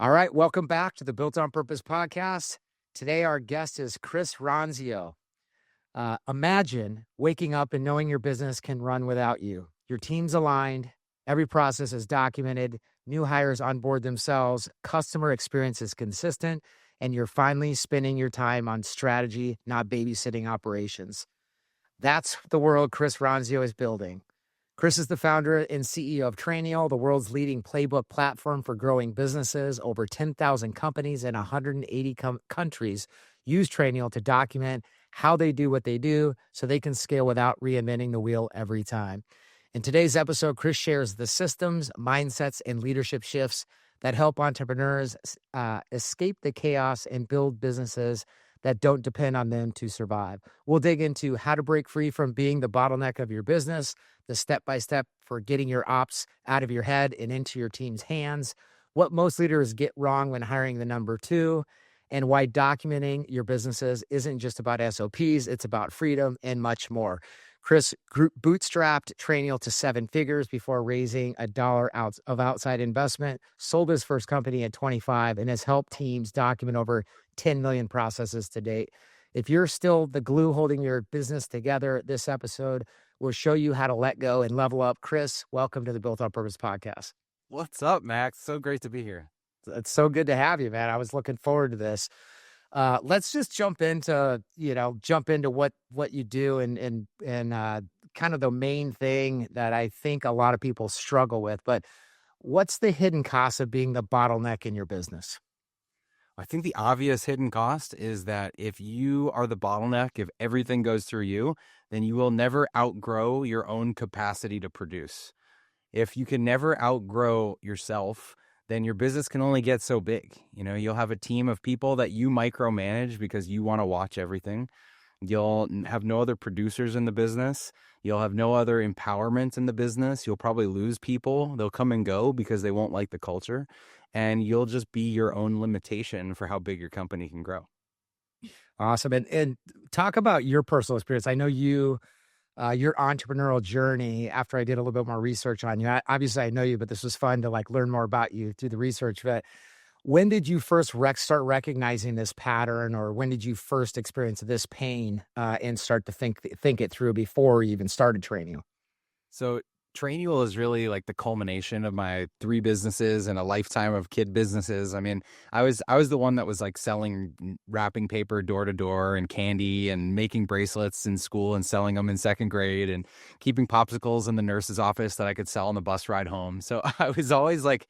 All right, welcome back to the Built on Purpose podcast. Today, our guest is Chris Ronzio. Imagine waking up and knowing your business can run without you. Your team's aligned, every process is documented, new hires onboard themselves, customer experience is consistent, and you're finally spending your time on strategy, not babysitting operations. That's the world Chris Ronzio is building. Chris is the founder and CEO of Trainual, the world's leading playbook platform for growing businesses. Over 10,000 companies in 180 countries use Trainual to document how they do what they do so they can scale without reinventing the wheel every time. In today's episode, Chris shares the systems, mindsets, and leadership shifts that help entrepreneurs escape the chaos and build businesses that don't depend on them to survive. We'll dig into how to break free from being the bottleneck of your business, the step-by-step for getting your ops out of your head and into your team's hands, what most leaders get wrong when hiring the number two, and why documenting your businesses isn't just about SOPs, it's about freedom and much more. Chris bootstrapped Trainual to 7 figures before raising $1 of outside investment, sold his first company at 25, and has helped teams document over 10 million processes to date. If you're still the glue holding your business together, this episode will show you how to let go and level up. Chris, welcome to the Built on Purpose podcast. What's up, Max? So great to be here. It's so good to have you, man. I was looking forward to this. Let's just jump into what you do and kind of the main thing that I think a lot of people struggle with. But what's the hidden cost of being the bottleneck in your business? I think the obvious hidden cost is that if you are the bottleneck, if everything goes through you, then you will never outgrow your own capacity to produce. If you can never outgrow yourself, then your business can only get so big. You'll have a team of people that you micromanage because you want to watch everything. You'll have no other producers in the business. You'll have no other empowerment in the business. You'll probably lose people. They'll come and go because they won't like the culture. And you'll just be your own limitation for how big your company can grow. Awesome. And talk about your personal experience. I know your entrepreneurial journey, after I did a little bit more research on you. Obviously, I know you, but this was fun to learn more about you through the research. But when did you first start recognizing this pattern, or when did you first experience this pain and start to think it through before you even started Trainual? So Trainual is really like the culmination of my 3 businesses and a lifetime of kid businesses. I mean, I was the one that was selling wrapping paper door to door and candy and making bracelets in school and selling them in 2nd grade and keeping popsicles in the nurse's office that I could sell on the bus ride home. So I was always an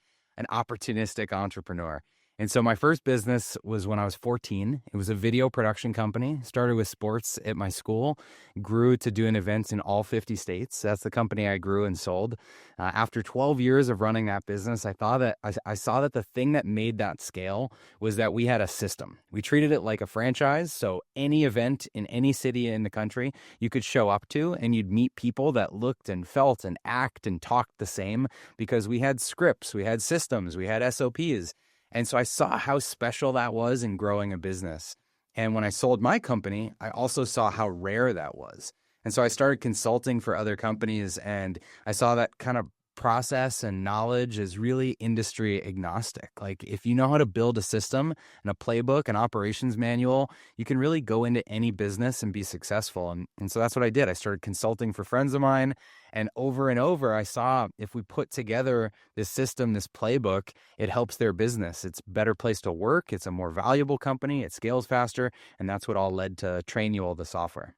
opportunistic entrepreneur. And so my first business was when I was 14. It was a video production company. Started with sports at my school, grew to doing events in all 50 states. That's the company I grew and sold. After 12 years of running that business, I saw that the thing that made that scale was that we had a system. We treated it like a franchise. So any event in any city in the country you could show up to, and you'd meet people that looked and felt and act and talked the same because we had scripts, we had systems, we had SOPs. And so I saw how special that was in growing a business. And when I sold my company, I also saw how rare that was. And so I started consulting for other companies, and I saw that kind of process and knowledge is really industry agnostic. Like if you know how to build a system and a playbook, an operations manual, you can really go into any business and be successful. And so that's what I did. I started consulting for friends of mine, and over I saw if we put together this system, this playbook, it helps their business. It's a better place to work. It's a more valuable company. It scales faster. And that's what all led to Trainual, the software.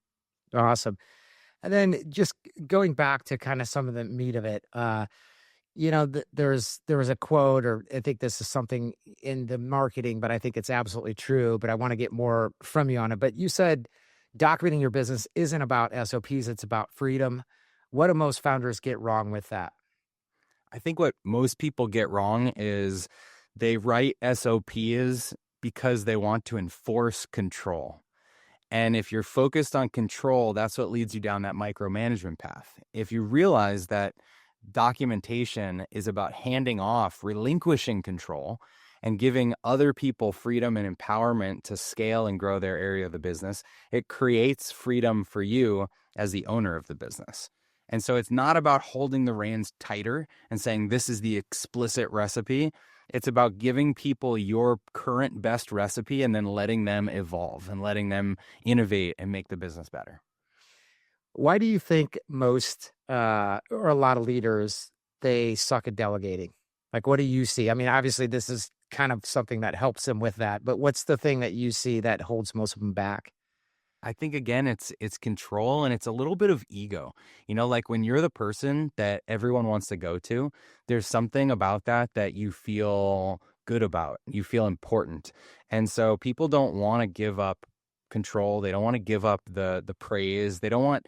Awesome. And then just going back to kind of some of the meat of it, there was a quote, or I think this is something in the marketing, but I think it's absolutely true, but I want to get more from you on it. But you said documenting your business isn't about SOPs, it's about freedom. What do most founders get wrong with that? I think what most people get wrong is they write SOPs because they want to enforce control. And if you're focused on control, that's what leads you down that micromanagement path. If you realize that documentation is about handing off, relinquishing control, and giving other people freedom and empowerment to scale and grow their area of the business, it creates freedom for you as the owner of the business. And so it's not about holding the reins tighter and saying this is the explicit recipe. It's about giving people your current best recipe and then letting them evolve and letting them innovate and make the business better. Why do you think most or a lot of leaders, they suck at delegating? Like, what do you see? I mean, obviously, this is kind of something that helps them with that, but what's the thing that you see that holds most of them back? I think again it's control and it's a little bit of ego. Like when you're the person that everyone wants to go to, there's something about that you feel good about. You feel important. And so people don't want to give up control. They don't want to give up the praise. They don't want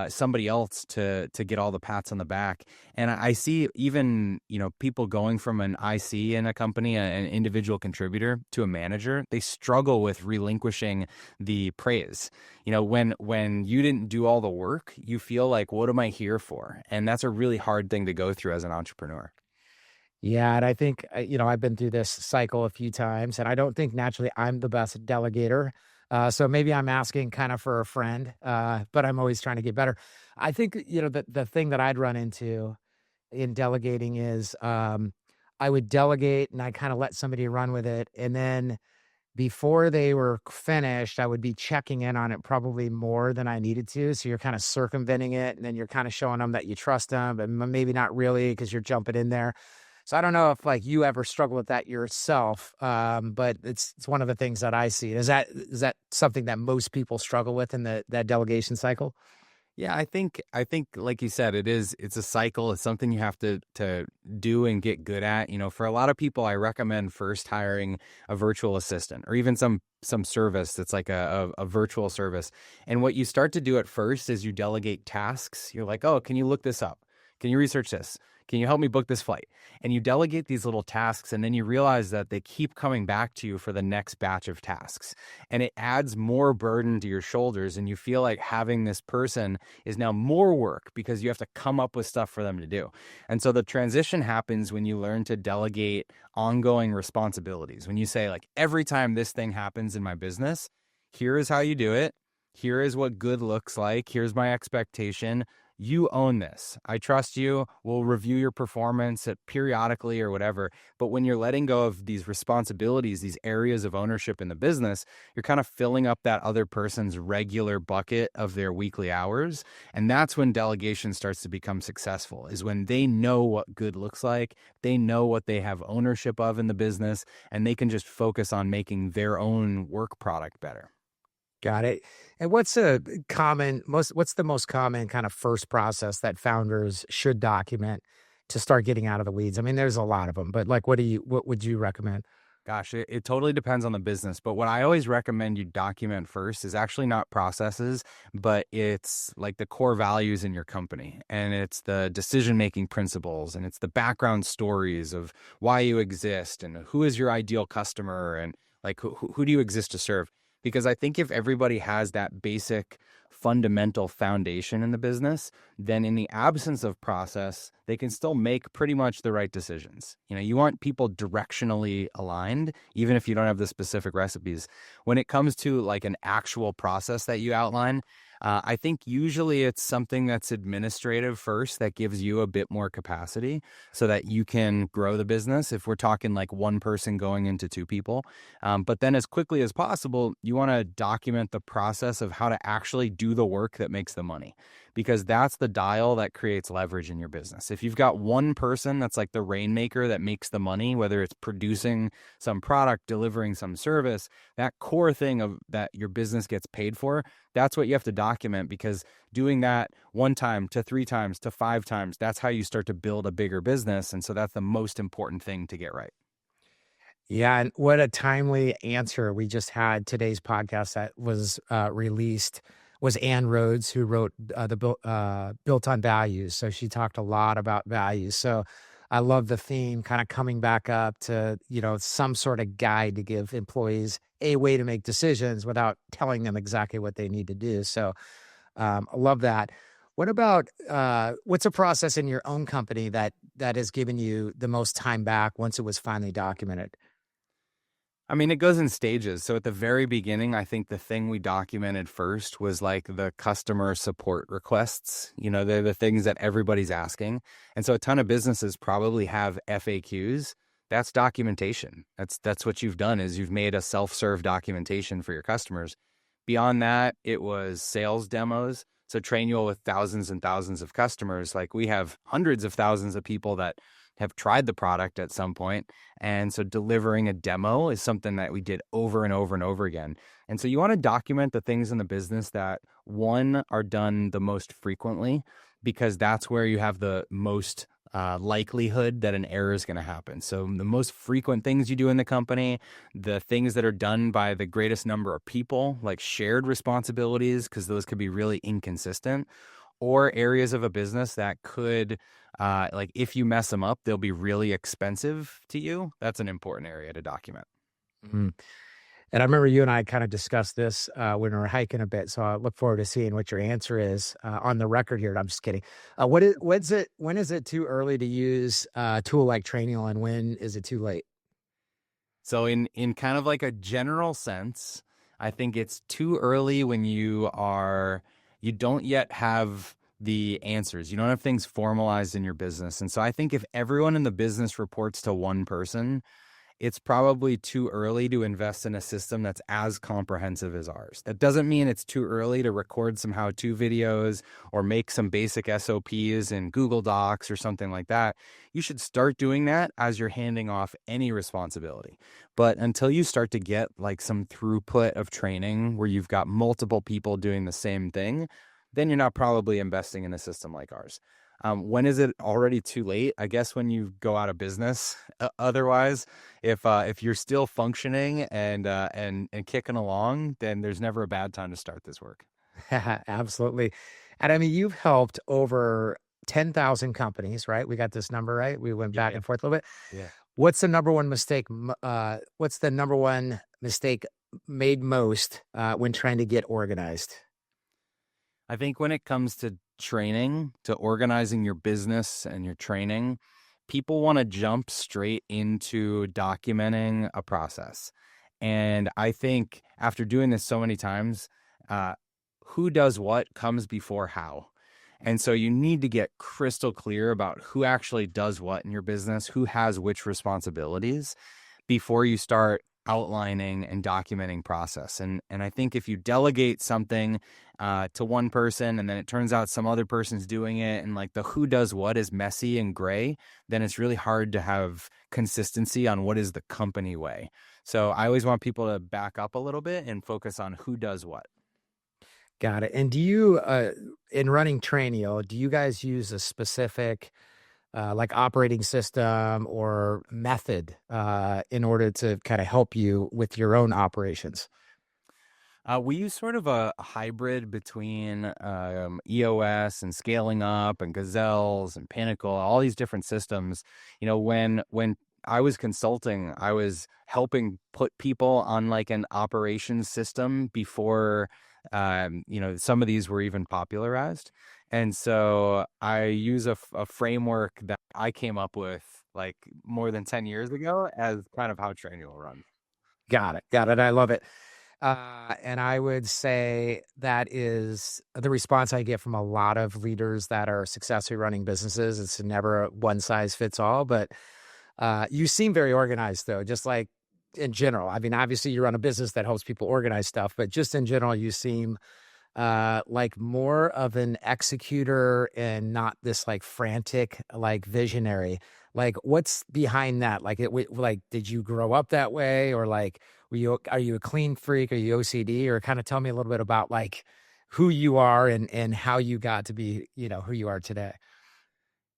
somebody else to get all the pats on the back. And I see even, people going from an IC in a company, an individual contributor, to a manager, they struggle with relinquishing the praise. When you didn't do all the work, you feel like, what am I here for? And that's a really hard thing to go through as an entrepreneur. Yeah, and I think, I've been through this cycle a few times, and I don't think naturally I'm the best delegator. So maybe I'm asking kind of for a friend, but I'm always trying to get better. I think, the thing that I'd run into in delegating is I would delegate and I kind of let somebody run with it. And then before they were finished, I would be checking in on it probably more than I needed to. So you're kind of circumventing it, and then you're kind of showing them that you trust them, but maybe not really because you're jumping in there. So I don't know if like you ever struggle with that yourself, but it's one of the things that I see. Is that something that most people struggle with in that delegation cycle? Yeah, I think like you said, it's a cycle. It's something you have to do and get good at. For a lot of people, I recommend first hiring a virtual assistant or even some service that's like a virtual service. And what you start to do at first is you delegate tasks. You're like, oh, can you look this up? Can you research this? Can you help me book this flight? And you delegate these little tasks, and then you realize that they keep coming back to you for the next batch of tasks. And it adds more burden to your shoulders, and you feel like having this person is now more work because you have to come up with stuff for them to do. And so the transition happens when you learn to delegate ongoing responsibilities. When you say, like, every time this thing happens in my business, here is how you do it. Here is what good looks like. Here's my expectation. You own this. I trust you. We'll review your performance periodically or whatever. But when you're letting go of these responsibilities, these areas of ownership in the business, you're kind of filling up that other person's regular bucket of their weekly hours. And that's when delegation starts to become successful, is when they know what good looks like. They know what they have ownership of in the business, and they can just focus on making their own work product better. Got it. And what's the most common kind of first process that founders should document to start getting out of the weeds? I mean, there's a lot of them, but like, what would you recommend? Gosh, it totally depends on the business. But what I always recommend you document first is actually not processes, but it's like the core values in your company. And it's the decision-making principles, and it's the background stories of why you exist and who is your ideal customer, and like who do you exist to serve? Because I think if everybody has that basic fundamental foundation in the business, then in the absence of process, they can still make pretty much the right decisions. You want people directionally aligned, even if you don't have the specific recipes. When it comes to like an actual process that you outline, I think usually it's something that's administrative first that gives you a bit more capacity so that you can grow the business if we're talking like one person going into two people. But then as quickly as possible, you want to document the process of how to actually do the work that makes the money, because that's the dial that creates leverage in your business. If you've got one person that's like the rainmaker that makes the money, whether it's producing some product, delivering some service, that core thing of that your business gets paid for, that's what you have to document, because doing that 1 time to 3 times to 5 times, that's how you start to build a bigger business. And so that's the most important thing to get right. Yeah, and what a timely answer. We just had today's podcast that was released was Ann Rhodes, who wrote Built on Values. So she talked a lot about values. So I love the theme kind of coming back up to, some sort of guide to give employees a way to make decisions without telling them exactly what they need to do. So I love that. What about what's a process in your own company that has given you the most time back once it was finally documented? I mean, it goes in stages. So at the very beginning, I think the thing we documented first was like the customer support requests. They're the things that everybody's asking. And so a ton of businesses probably have FAQs that's documentation. That's what you've done, is you've made a self-serve documentation for your customers. Beyond that, it was sales demos. So Trainual, with thousands and thousands of customers, like we have hundreds of thousands of people that have tried the product at some point. And so delivering a demo is something that we did over and over and over again. And so you want to document the things in the business that, one, are done the most frequently, because that's where you have the most likelihood that an error is going to happen. So the most frequent things you do in the company, the things that are done by the greatest number of people, like shared responsibilities, because those could be really inconsistent, or areas of a business that could, like if you mess them up, they'll be really expensive to you. That's an important area to document. Mhm. And I remember you and I kind of discussed this when we were hiking a bit. So I look forward to seeing what your answer is on the record here. I'm just kidding. When is it too early to use a tool like Trainual, and when is it too late? So in kind of like a general sense, I think it's too early when you don't yet have the answers. You don't have things formalized in your business. And so I think if everyone in the business reports to one person, it's probably too early to invest in a system that's as comprehensive as ours. That doesn't mean it's too early to record some how-to videos or make some basic SOPs in Google Docs or something like that. You should start doing that as you're handing off any responsibility. But until you start to get like some throughput of training where you've got multiple people doing the same thing, then you're not probably investing in a system like ours. When is it already too late? I guess when you go out of business. Otherwise, if you're still functioning and kicking along, then there's never a bad time to start this work. Absolutely. And I mean, you've helped over 10,000 companies, right? We got this number right. We went back Yeah. and forth a little bit. Yeah. What's the number one mistake? What's the number one mistake made most when trying to get organized? I think when it comes to training, to organizing your business and your training, people want to jump straight into documenting a process. And I think after doing this so many times, uh, who does what comes before how. And so you need to get crystal clear about who actually does what in your business, who has which responsibilities, before you start outlining and documenting process. And I think if you delegate something to one person and then it turns out some other person's doing it, and like the who does what is messy and gray, then it's really hard to have consistency on what is the company way. So I always want people to back up a little bit and focus on who does what. Got it. And do you, in running Trainio, do you guys use a specific like operating system or method in order to kind of help you with your own operations? We use sort of a hybrid between EOS and Scaling Up and Gazelles and Pinnacle, all these different systems. You know, when I was consulting, I was helping put people on like an operations system before some of these were even popularized. And so I use a framework that I came up with like more than 10 years ago as kind of how Trainual runs. Got it. Got it. I love it. And I would say that is the response I get from a lot of leaders that are successfully running businesses. It's never a one size fits all, but you seem very organized though, just like in general. I mean, obviously you run a business that helps people organize stuff, but just in general, you seem like more of an executor and not this like frantic, like visionary. Like what's behind that? Like like, did you grow up that way, or like, are you a clean freak? Are you OCD, or kind of tell me a little bit about like who you are and how you got to be, who you are today.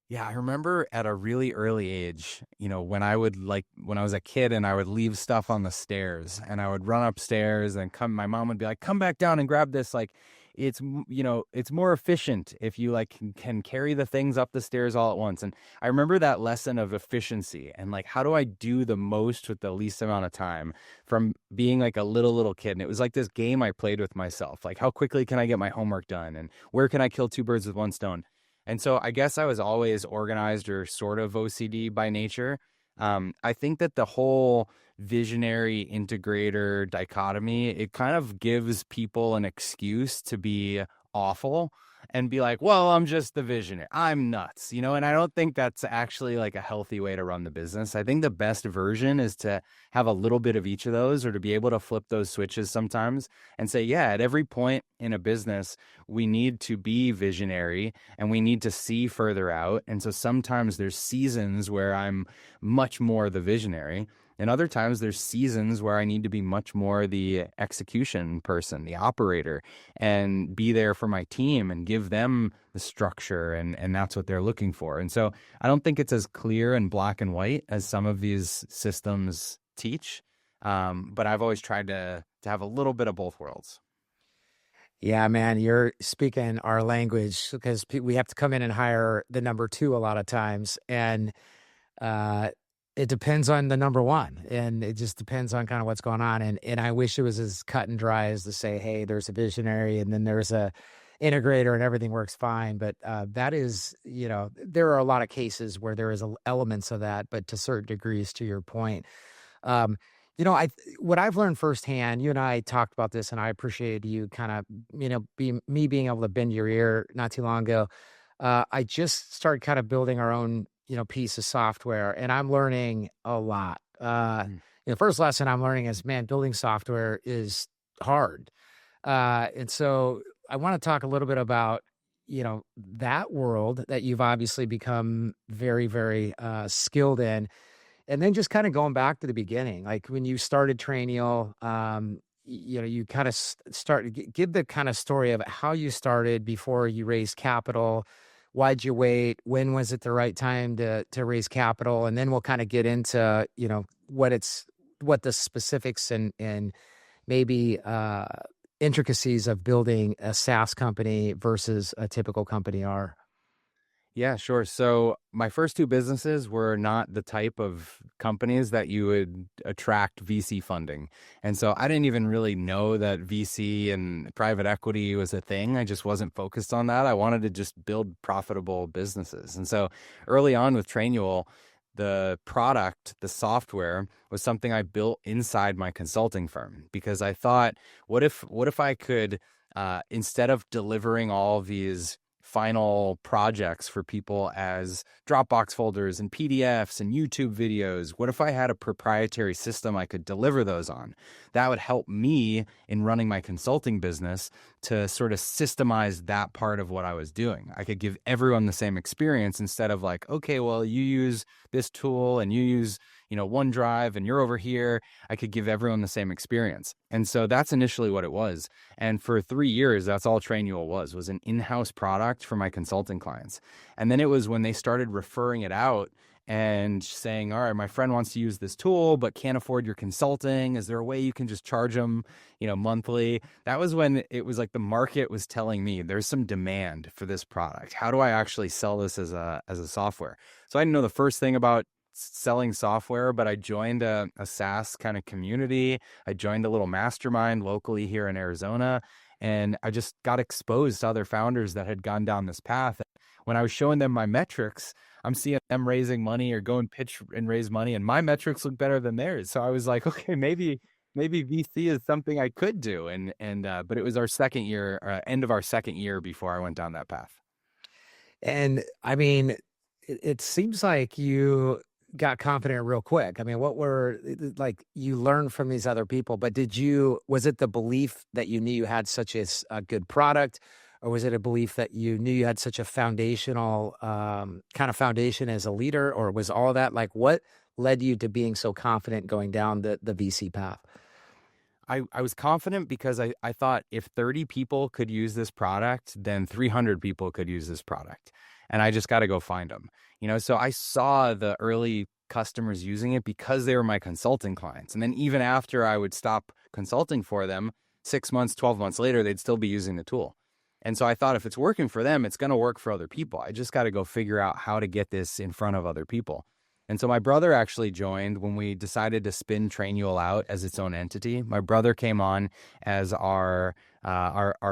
Yeah, I remember at a really early age, when I was a kid and I would leave stuff on the stairs and I would run upstairs and my mom would be like, come back down and grab this. Like it's more efficient if you like can carry the things up the stairs all at once. And I remember that lesson of efficiency and like, how do I do the most with the least amount of time, from being like a little kid. And it was like this game I played with myself. Like, how quickly can I get my homework done? And where can I kill two birds with one stone? And so I guess I was always organized or sort of OCD by nature. I think that the whole visionary integrator dichotomy, it kind of gives people an excuse to be awful. and be like, well, I'm just the visionary. I'm nuts, and I don't think that's actually like a healthy way to run the business. I think the best version is to have a little bit of each of those, or to be able to flip those switches sometimes and say, yeah, at every point in a business, we need to be visionary and we need to see further out. And so sometimes there's seasons where I'm much more the visionary. And other times there's seasons where I need to be much more the execution person, the operator, and be there for my team and give them the structure. And that's what they're looking for. And so I don't think it's as clear and black and white as some of these systems teach. But I've always tried to have a little bit of both worlds. Yeah, man, you're speaking our language, because we have to come in and hire the number two a lot of times. And uh, it depends on the number one, and it just depends on kind of what's going on. And I wish it was as cut and dry as to say, hey, there's a visionary and then there's a integrator and everything works fine. But that is, there are a lot of cases where there is elements of that, but to certain degrees, to your point. Um, what I've learned firsthand, you and I talked about this, and I appreciated you kind of, being able to bend your ear not too long ago. I just started kind of building our own, piece of software, and I'm learning a lot. First lesson I'm learning is, man, building software is hard. And so I want to talk a little bit about, that world that you've obviously become very, very skilled in. And then just kind of going back to the beginning, like when you started Trainual, you kind of give the kind of story of how you started before you raised capital. Why'd you wait? When was it the right time to raise capital? And then we'll kind of get into, what the specifics and maybe intricacies of building a SaaS company versus a typical company are. Yeah, sure. So my first two businesses were not the type of companies that you would attract VC funding. And so I didn't even really know that VC and private equity was a thing. I just wasn't focused on that. I wanted to just build profitable businesses. And so early on with Trainual, the product, the software, was something I built inside my consulting firm, because I thought, what if I could, instead of delivering all of these final projects for people as Dropbox folders and PDFs and YouTube videos, what if I had a proprietary system I could deliver those on? That would help me in running my consulting business to sort of systemize that part of what I was doing. I could give everyone the same experience, instead of like, okay, well, you use this tool and you use, OneDrive and you're over here. I could give everyone the same experience. And so that's initially what it was. And for 3 years, that's all Trainual was an in-house product for my consulting clients. And then it was when they started referring it out and saying, all right, my friend wants to use this tool, but can't afford your consulting. Is there a way you can just charge them, monthly? That was when it was like the market was telling me there's some demand for this product. How do I actually sell this as a software? So I didn't know the first thing about selling software, but I joined a SaaS kind of community. I joined a little mastermind locally here in Arizona, and I just got exposed to other founders that had gone down this path. When I was showing them my metrics, I'm seeing them raising money or go and pitch and raise money, and my metrics look better than theirs. So I was like, okay, maybe VC is something I could do. But it was our second year, end of our second year before I went down that path. And I mean, it seems like you got confident real quick. I mean, what were, like, you learned from these other people, but was it the belief that you knew you had such a good product, or was it a belief that you knew you had such a foundational kind of foundation as a leader, or was all that, like, what led you to being so confident going down the VC path? I was confident because I thought if 30 people could use this product, then 300 people could use this product. And I just got to go find them. So I saw the early customers using it because they were my consulting clients. And then even after I would stop consulting for them, 6 months, 12 months later, they'd still be using the tool. And so I thought, if it's working for them, it's going to work for other people. I just got to go figure out how to get this in front of other people. And so my brother actually joined when we decided to spin Trainual out as its own entity. My brother came on as our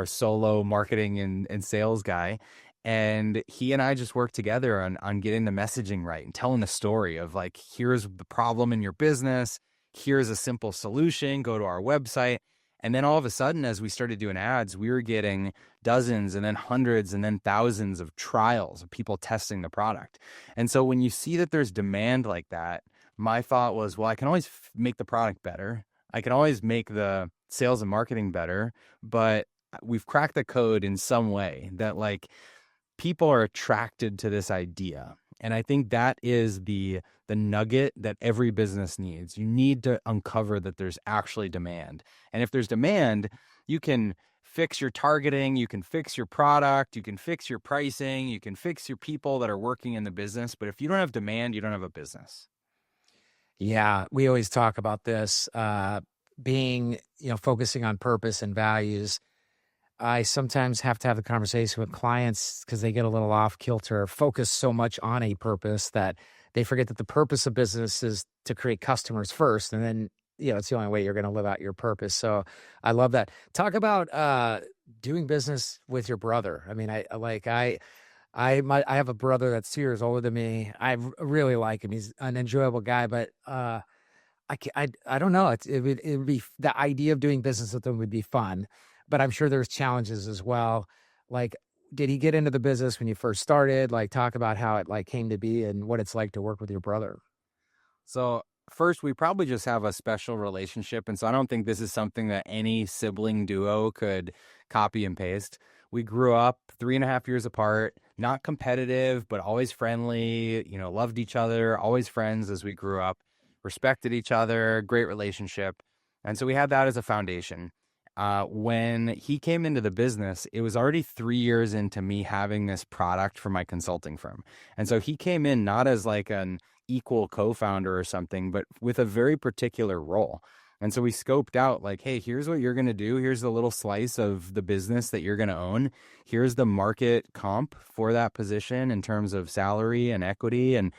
solo marketing and sales guy. And he and I just worked together on getting the messaging right and telling the story of, like, here's the problem in your business. Here's a simple solution. Go to our website. And then all of a sudden, as we started doing ads, we were getting dozens and then hundreds and then thousands of trials of people testing the product. And so when you see that there's demand like that, my thought was, well, I can always make the product better. I can always make the sales and marketing better, but we've cracked the code in some way that like people are attracted to this idea. And I think that is the nugget that every business needs. You need to uncover that there's actually demand. And if there's demand, you can fix your targeting, you can fix your product, you can fix your pricing, you can fix your people that are working in the business. But if you don't have demand, you don't have a business. Yeah, we always talk about this, being, focusing on purpose and values. I sometimes have to have the conversation with clients because they get a little off kilter, focus so much on a purpose that they forget that the purpose of business is to create customers first. And then, it's the only way you're going to live out your purpose. So I love that. Talk about doing business with your brother. I mean, I have a brother that's 2 years older than me. I really like him. He's an enjoyable guy, but I don't know. It would be the idea of doing business with him would be fun, but I'm sure there's challenges as well. Like, did he get into the business when you first started? Like, talk about how it like came to be and what it's like to work with your brother. So first, we probably just have a special relationship. And so I don't think this is something that any sibling duo could copy and paste. We grew up 3.5 years apart, not competitive, but always friendly, loved each other, always friends as we grew up, respected each other, great relationship. And so we had that as a foundation. When he came into the business, it was already 3 years into me having this product for my consulting firm. And so he came in not as like an equal co-founder or something, but with a very particular role. And so we scoped out like, hey, here's what you're going to do. Here's the little slice of the business that you're going to own. Here's the market comp for that position in terms of salary and equity. And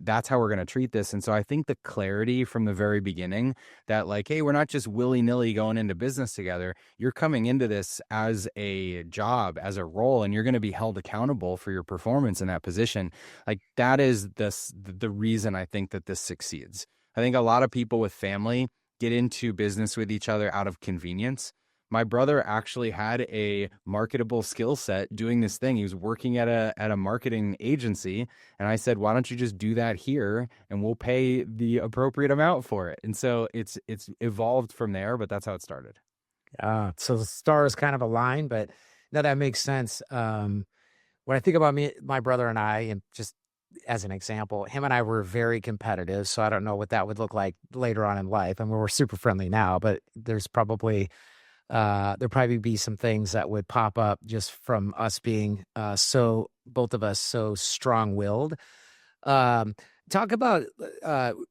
that's how we're going to treat this. And so I think the clarity from the very beginning that like, hey, we're not just willy-nilly going into business together. You're coming into this as a job, as a role, and you're going to be held accountable for your performance in that position. Like that is the reason I think that this succeeds. I think a lot of people with family get into business with each other out of convenience. My brother actually had a marketable skill set doing this thing. He was working at a marketing agency. And I said, why don't you just do that here and we'll pay the appropriate amount for it. And so it's evolved from there, but that's how it started. So the stars kind of align, but no, that makes sense. When I think about my brother and I, and just as an example, him and I were very competitive. So I don't know what that would look like later on in life. I mean, we're super friendly now, but there'll probably be some things that would pop up just from us being both of us so strong-willed. Talk about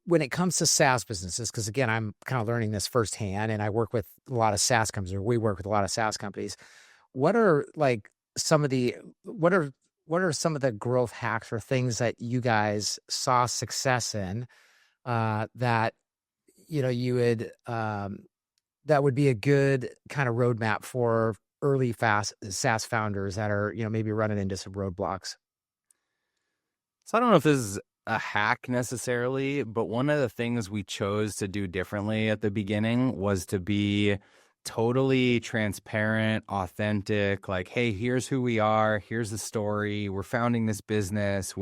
when it comes to SaaS businesses, because again, I'm kind of learning this firsthand, and I work with a lot of SaaS companies, or we work with a lot of SaaS companies. What are some of the growth hacks or things that you guys saw success in that you would that would be a good kind of roadmap for early fast SaaS founders that are maybe running into some roadblocks? So I don't know if this is a hack necessarily, but one of the things we chose to do differently at the beginning was to be totally transparent, authentic, like, hey, here's who we are, here's the story, we're founding this business,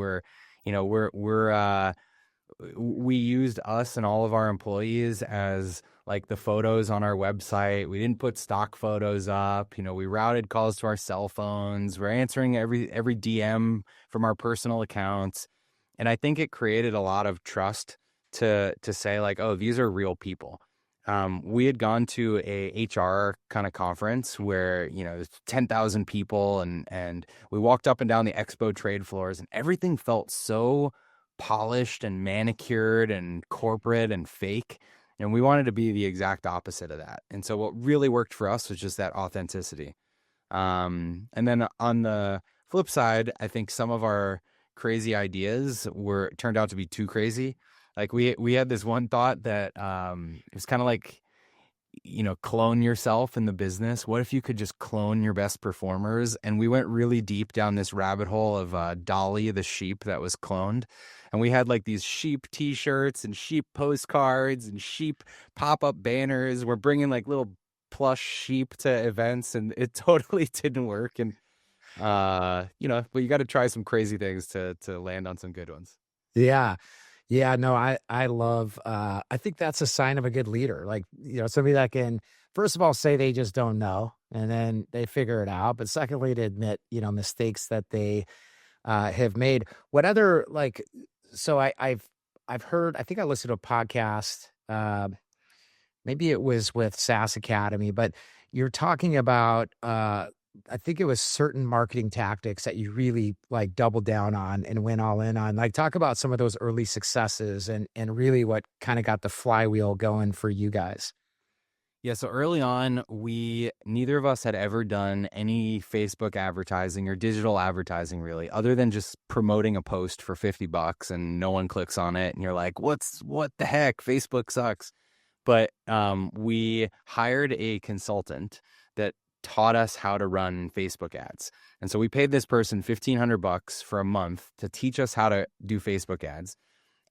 we used us and all of our employees as like the photos on our website. We didn't put stock photos up. We routed calls to our cell phones. We're answering every DM from our personal accounts. And I think it created a lot of trust to say like, oh, these are real people. We had gone to a HR kind of conference where, there's 10,000 people and we walked up and down the expo trade floors and everything felt so polished and manicured and corporate and fake. And we wanted to be the exact opposite of that. And so what really worked for us was just that authenticity. And then on the flip side, I think some of our crazy ideas turned out to be too crazy. Like we had this one thought that it was kind of like, clone yourself in the business. What if you could just clone your best performers? And we went really deep down this rabbit hole of Dolly, the sheep that was cloned. And we had like these sheep t-shirts and sheep postcards and sheep pop-up banners. We're bringing like little plush sheep to events, and it totally didn't work. And but you got to try some crazy things to land on some good ones. Yeah. Yeah, no, I love I think that's a sign of a good leader. Like, somebody that can first of all say they just don't know and then they figure it out, but secondly to admit, mistakes that they have made. What other so I've heard, I think I listened to a podcast, maybe it was with SaaS Academy, but you're talking about I think it was certain marketing tactics that you really like doubled down on and went all in on. Like talk about some of those early successes and really what kind of got the flywheel going for you guys. Yeah, so early on, neither of us had ever done any Facebook advertising or digital advertising really, other than just promoting a post for $50 and no one clicks on it. And you're like, what the heck? Facebook sucks. But we hired a consultant that taught us how to run Facebook ads. And so we paid this person $1,500 for a month to teach us how to do Facebook ads.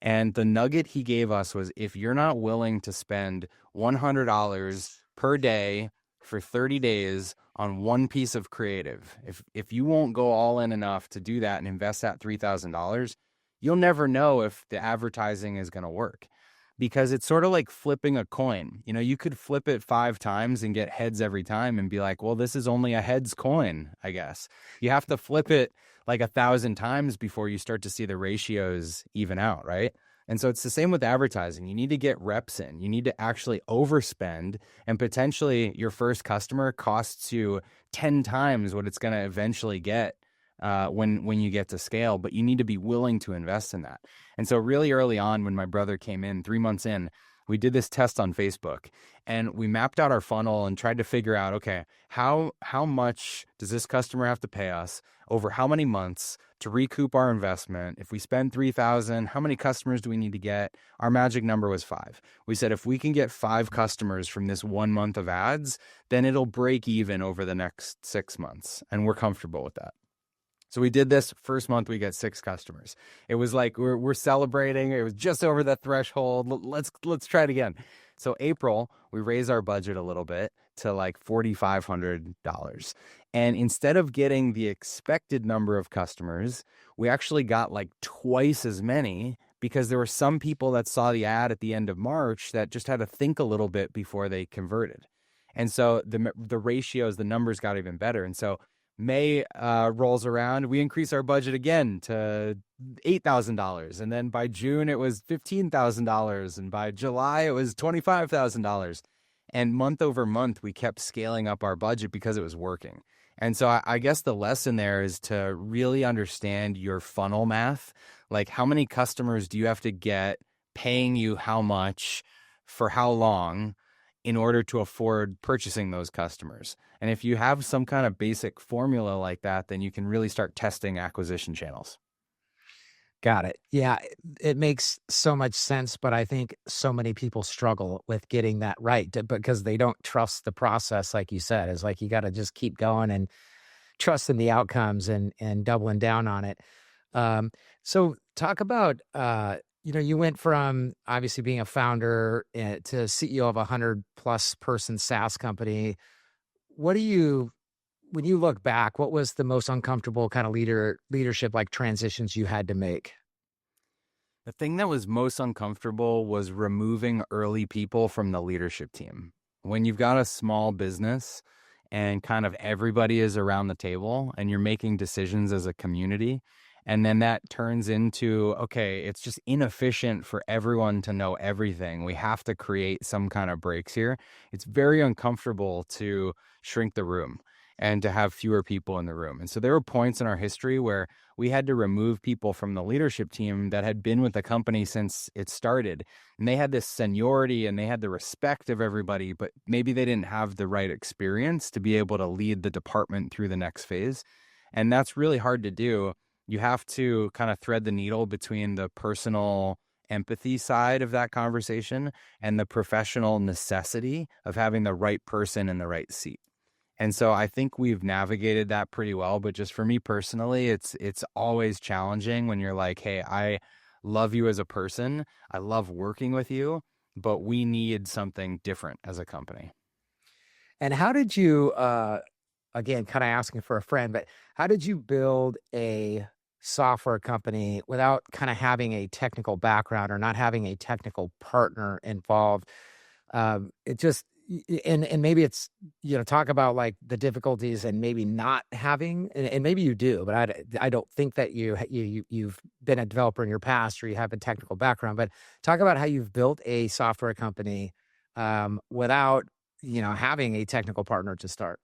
And the nugget he gave us was, if you're not willing to spend $100 per day for 30 days on one piece of creative, if you won't go all in enough to do that and invest that $3,000, you'll never know if the advertising is going to work. Because it's sort of like flipping a coin. You could flip it 5 times and get heads every time and be like, well, this is only a heads coin, I guess. You have to flip it like 1,000 times before you start to see the ratios even out, right? And so it's the same with advertising. You need to get reps in. You need to actually overspend, and potentially your first customer costs you 10 times what it's going to eventually get when you get to scale, but you need to be willing to invest in that. And so really early on, when my brother came in 3 months in, we did this test on Facebook and we mapped out our funnel and tried to figure out, okay, how much does this customer have to pay us over how many months to recoup our investment? If we spend $3,000, how many customers do we need to get? Our magic number was 5. We said, if we can get 5 customers from this 1 month of ads, then it'll break even over the next 6 months. And we're comfortable with that. So we did this first month, we got 6 customers. It was like we're celebrating. It was just over the threshold. Let's try it again. So April, we raised our budget a little bit to like $4,500. And instead of getting the expected number of customers, we actually got like twice as many, because there were some people that saw the ad at the end of March that just had to think a little bit before they converted. And so the ratios, the numbers got even better. And so May rolls around, we increase our budget again to $8,000. And then by June, it was $15,000. And by July, it was $25,000. And month over month, we kept scaling up our budget because it was working. And so I guess the lesson there is to really understand your funnel math. Like, how many customers do you have to get paying you how much for how long in order to afford purchasing those customers? And if you have some kind of basic formula like that, then you can really start testing acquisition channels. Got it. Yeah, it makes so much sense, but I think so many people struggle with getting that right because they don't trust the process. Like you said, it's like you got to just keep going and trust in the outcomes and doubling down on it. So talk about, you went from obviously being a founder to CEO of a 100+ person SaaS company. When you look back, what was the most uncomfortable kind of leadership like transitions you had to make? The thing that was most uncomfortable was removing early people from the leadership team. When you've got a small business and kind of everybody is around the table and you're making decisions as a community, and then that turns into, okay, it's just inefficient for everyone to know everything. We have to create some kind of breaks here. It's very uncomfortable to shrink the room and to have fewer people in the room. And so there were points in our history where we had to remove people from the leadership team that had been with the company since it started. And they had this seniority and they had the respect of everybody, but maybe they didn't have the right experience to be able to lead the department through the next phase. And that's really hard to do. You have to kind of thread the needle between the personal empathy side of that conversation and the professional necessity of having the right person in the right seat. And so I think we've navigated that pretty well. But just for me personally, it's always challenging when you're like, hey, I love you as a person. I love working with you, but we need something different as a company. And how did you, again, kind of asking for a friend, but how did you build a software company without kind of having a technical background or not having a technical partner involved? It just, and maybe it's, talk about like the difficulties and maybe not having, and maybe you do, but I don't think that you've been a developer in your past or you have a technical background, but talk about how you've built a software company, without, having a technical partner to start.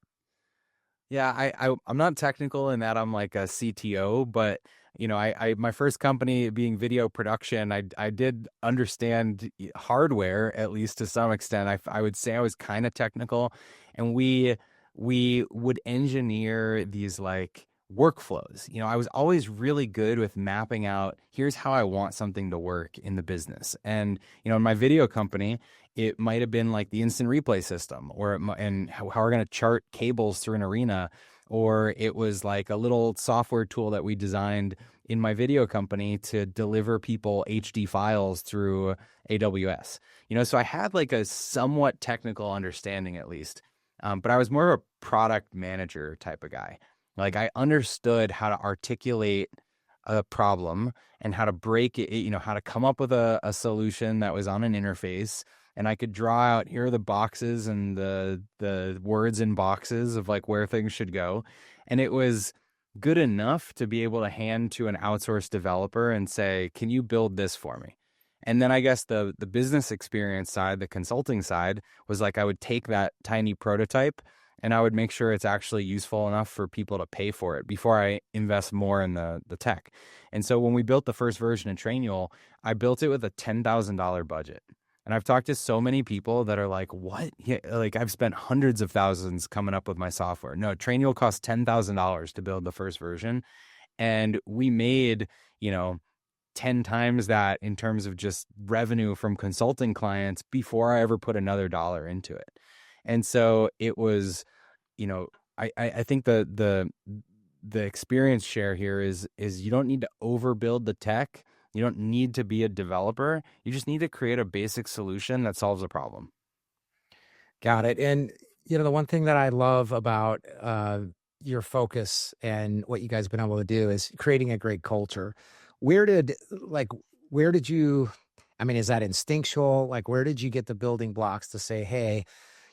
Yeah, I'm not technical in that I'm like a CTO, but I my first company being video production, I did understand hardware at least to some extent. I would say I was kind of technical, and we would engineer these like workflows. I was always really good with mapping out, here's how I want something to work in the business. And in my video company, it might have been like the instant replay system, or and how we're going to chart cables through an arena, or it was like a little software tool that we designed in my video company to deliver people HD files through AWS. So I had like a somewhat technical understanding at least, but I was more of a product manager type of guy. Like I understood how to articulate a problem and how to break it, how to come up with a solution that was on an interface. And I could draw out, here are the boxes and the words in boxes of like where things should go. And it was good enough to be able to hand to an outsourced developer and say, can you build this for me? And then I guess the business experience side, the consulting side, was like I would take that tiny prototype and I would make sure it's actually useful enough for people to pay for it before I invest more in the tech. And so when we built the first version of Trainual, I built it with a $10,000 budget. And I've talked to so many people that are like, what? Yeah, like I've spent hundreds of thousands coming up with my software. No, Trainual cost $10,000 to build the first version. And we made, 10 times that in terms of just revenue from consulting clients before I ever put another dollar into it. And so it was, I think the experience share here is you don't need to overbuild the tech. You don't need to be a developer. You just need to create a basic solution that solves a problem. Got it. And, the one thing that I love about your focus and what you guys have been able to do is creating a great culture. Where did, where did you, I mean, is that instinctual? Like, where did you get the building blocks to say, hey,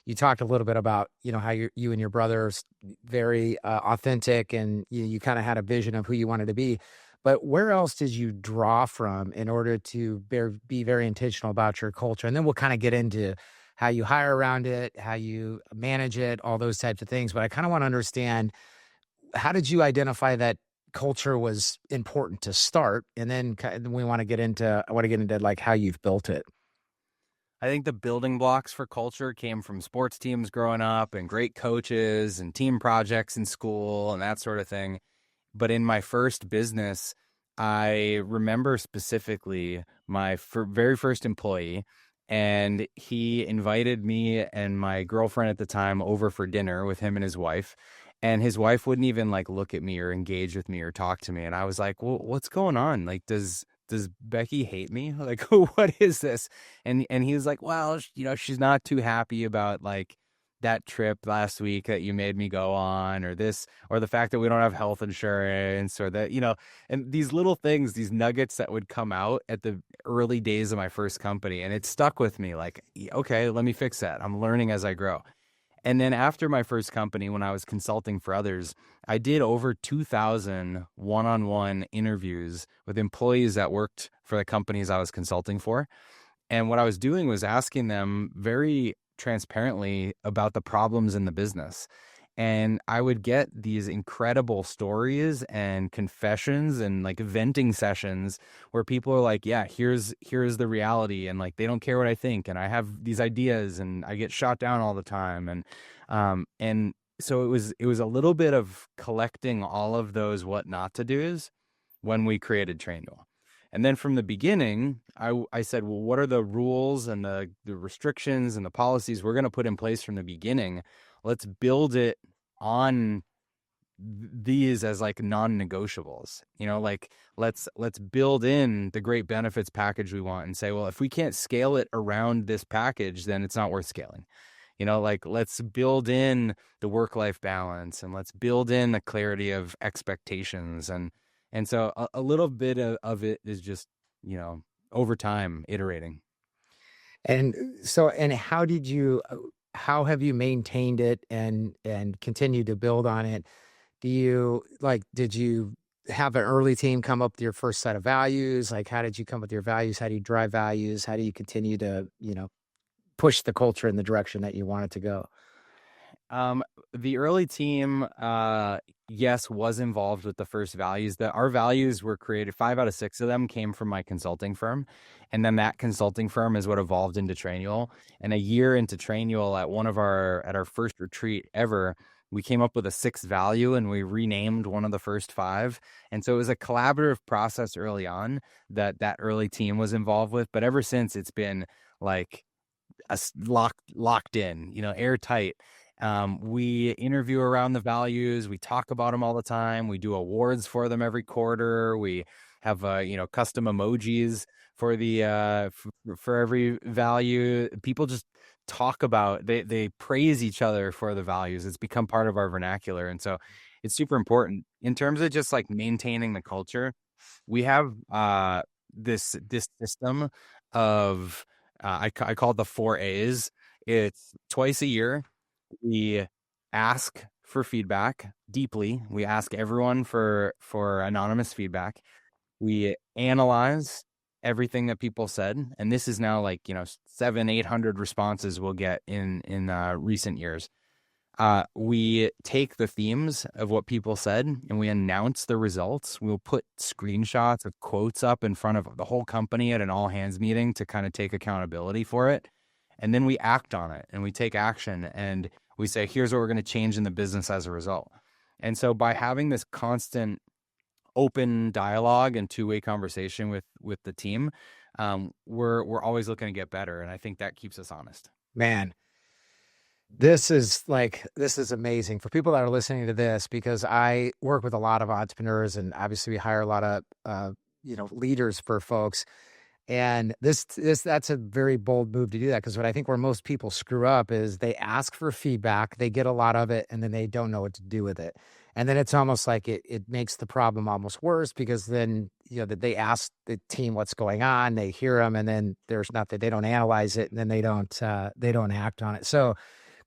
you talked a little bit about, how you and your brother's very authentic and you kind of had a vision of who you wanted to be. But where else did you draw from in order to be very intentional about your culture? And then we'll kind of get into how you hire around it, how you manage it, all those types of things. But I kind of want to understand, how did you identify that culture was important to start? And then we want to get into, I want to get into like how you've built it. I think the building blocks for culture came from sports teams growing up and great coaches and team projects in school and that sort of thing. But in my first business, I remember specifically my very first employee, and he invited me and my girlfriend at the time over for dinner with him and his wife. And his wife wouldn't even like look at me or engage with me or talk to me. And I was like, well, what's going on? Like, does Becky hate me? Like, what is this? And he was like, well, she's not too happy about like that trip last week that you made me go on, or this, or the fact that we don't have health insurance, or that, and these little things, these nuggets that would come out at the early days of my first company. And it stuck with me like, okay, let me fix that. I'm learning as I grow. And then after my first company, when I was consulting for others, I did over 2,000 one-on-one interviews with employees that worked for the companies I was consulting for. And what I was doing was asking them very transparently about the problems in the business. And I would get these incredible stories and confessions and like venting sessions where people are like, yeah, here's the reality. And like, they don't care what I think. And I have these ideas and I get shot down all the time. And so it was a little bit of collecting all of those what not to do's when we created Trainual. And then from the beginning, I said, well, what are the rules and the restrictions and the policies we're going to put in place from the beginning? Let's build it on these as like non-negotiables. Like let's build in the great benefits package we want and say, well, if we can't scale it around this package, then it's not worth scaling. Like let's build in the work-life balance, and let's build in the clarity of expectations. And so a little bit of it is just, over time iterating. And so, and how have you maintained it and continue to build on it? Did you have an early team come up with your first set of values? Like, how did you come up with your values? How do you drive values? How do you continue to, push the culture in the direction that you want it to go? The early team, yes, was involved with the first values. That our values were created. 5 out of 6 of them came from my consulting firm, and then that consulting firm is what evolved into Trainual. And a year into Trainual, at our first retreat ever, we came up with a 6th value, and we renamed one of the first 5. And so it was a collaborative process early on that early team was involved with. But ever since, it's been like locked in, airtight. We interview around the values. We talk about them all the time. We do awards for them every quarter. We have, custom emojis for the for every value. People just talk about, they praise each other for the values. It's become part of our vernacular. And so it's super important in terms of just like maintaining the culture. We have this system of I call it the 4 A's. It's twice a year. We ask for feedback deeply. We ask everyone for anonymous feedback. We analyze everything that people said, and this is now like 700-800 responses we'll get in recent years. We take the themes of what people said and we announce the results. We'll put screenshots of quotes up in front of the whole company at an all hands meeting to kind of take accountability for it. And then we act on it and we take action and we say, here's what we're going to change in the business as a result. And so by having this constant open dialogue and two-way conversation with the team, we're always looking to get better. And I think that keeps us honest. Man, this is amazing for people that are listening to this, because I work with a lot of entrepreneurs and obviously we hire a lot of, leaders for folks. And that's a very bold move to do that, because what I think where most people screw up is they ask for feedback, they get a lot of it, and then they don't know what to do with it. And then it's almost like it makes the problem almost worse, because then, that they ask the team what's going on, they hear them, and then there's nothing, they don't analyze it, and then they don't act on it. So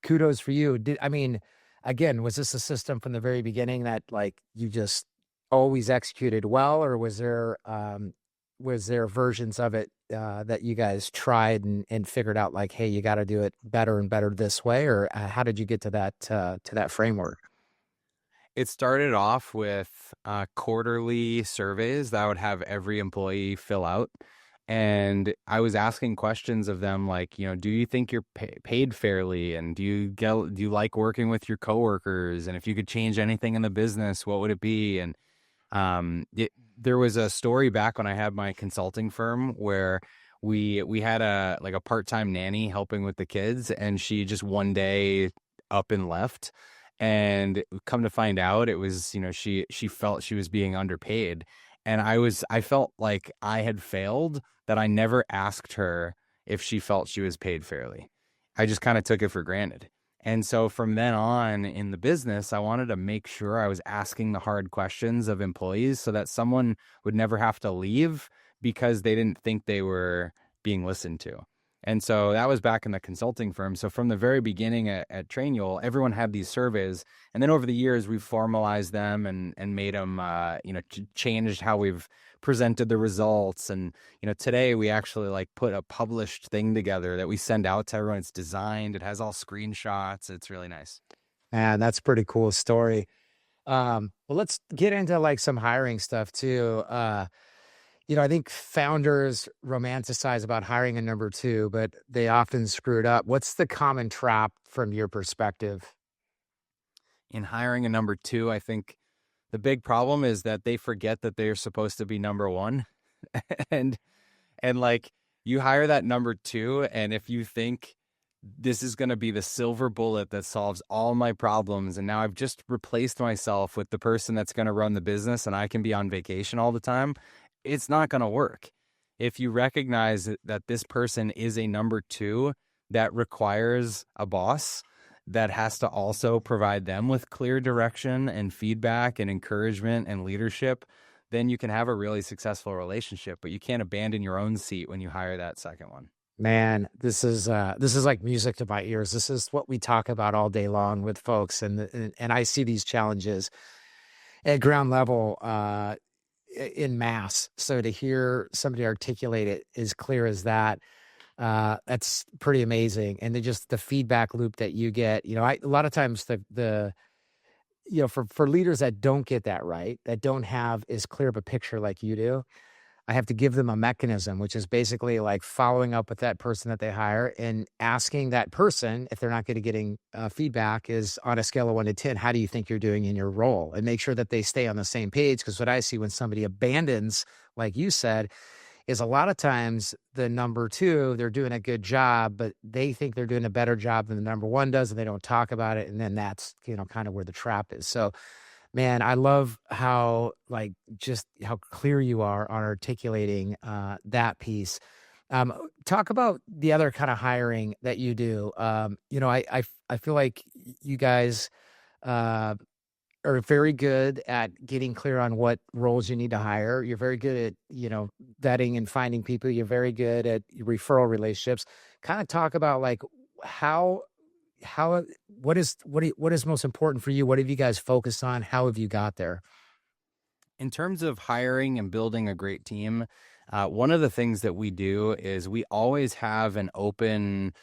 kudos for you. Again, was this a system from the very beginning that like you just always executed well, or was there versions of it that you guys tried and figured out like, hey, you got to do it better and better this way? Or how did you get to that framework? It started off with quarterly surveys that I would have every employee fill out. And I was asking questions of them like, do you think you're paid fairly? And do you like working with your coworkers? And if you could change anything in the business, what would it be? And there was a story back when I had my consulting firm where we had a part-time nanny helping with the kids, and she just one day up and left. And come to find out, it was, she felt she was being underpaid. And I felt like I had failed, that I never asked her if she felt she was paid fairly. I just kind of took it for granted. And so from then on in the business, I wanted to make sure I was asking the hard questions of employees so that someone would never have to leave because they didn't think they were being listened to. And so that was back in the consulting firm. So from the very beginning at Trainual, everyone had these surveys. And then over the years, we've formalized them and made them, changed how we've presented the results. And, today we actually put a published thing together that we send out to everyone. It's designed. It has all screenshots. It's really nice. Man, that's a pretty cool story. Well, let's get into some hiring stuff too. I think founders romanticize about hiring a number 2, but they often screw it up. What's the common trap from your perspective? In hiring a number 2, I think the big problem is that they forget that they're supposed to be number 1. and you hire that number 2, and if you think this is going to be the silver bullet that solves all my problems. And now I've just replaced myself with the person that's going to run the business and I can be on vacation all the time. It's not going to work. If you recognize that this person is a number two that requires a boss that has to also provide them with clear direction and feedback and encouragement and leadership, then you can have a really successful relationship. But you can't abandon your own seat when you hire that second one. Man, this is like music to my ears. This is what we talk about all day long with folks, and I see these challenges at ground level in mass. So to hear somebody articulate it as clear as that, that's pretty amazing. And just the feedback loop that you get, a lot of times the for leaders that don't get that right, that don't have as clear of a picture like you do, I have to give them a mechanism, which is basically like following up with that person that they hire and asking that person, if they're not getting feedback, is on a scale of 1 to 10, how do you think you're doing in your role? And make sure that they stay on the same page. Because what I see when somebody abandons, like you said, is a lot of times the number two, they're doing a good job, but they think they're doing a better job than the number one does, and they don't talk about it. And then that's, kind of where the trap is. So, man, I love how just how clear you are on articulating that piece. Talk about the other kind of hiring that you do. I feel like you guys are very good at getting clear on what roles you need to hire. You're very good at vetting and finding people. You're very good at referral relationships. Kind of talk about like how what is most important for you? What have you guys focused on? How have you got there? In terms of hiring and building a great team, one of the things that we do is we always have an open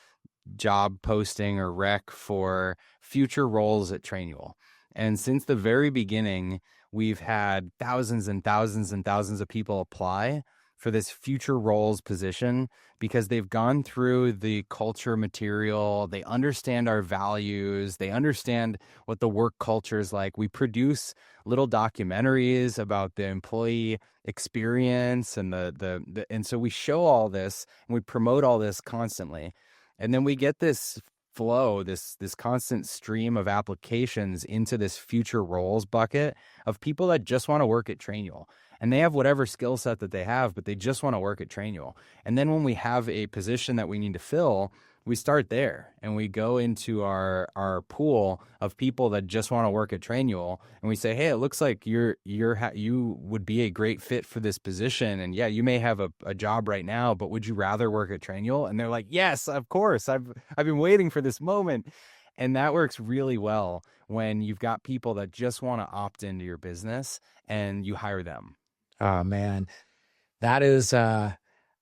job posting or rec for future roles at Trainual. And since the very beginning, we've had thousands and thousands and thousands of people apply for this future roles position because they've gone through the culture material, they understand our values, they understand what the work culture is like. We produce little documentaries about the employee experience and and so we show all this and we promote all this constantly. And then we get this flow, this constant stream of applications into this future roles bucket of people that just want to work at Trainual. And they have whatever skill set that they have, but they just want to work at Trainual. And then when we have a position that we need to fill, we start there and we go into our pool of people that just want to work at Trainual, and we say, hey, it looks like you would be a great fit for this position. And yeah, you may have a job right now, but would you rather work at Trainual? And they're like, yes, of course. I've been waiting for this moment. And that works really well when you've got people that just want to opt into your business and you hire them. Oh man, that is, I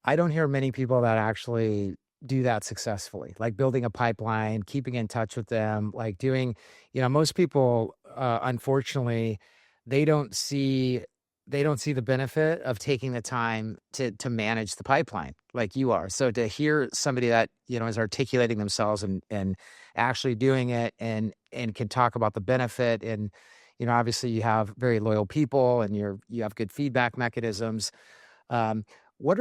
don't hear many people that actually do that successfully, like building a pipeline, keeping in touch with them, like doing, most people, unfortunately, they don't see the benefit of taking the time to manage the pipeline like you are. So to hear somebody that, is articulating themselves and actually doing it and can talk about the benefit, and obviously you have very loyal people and you have good feedback mechanisms. What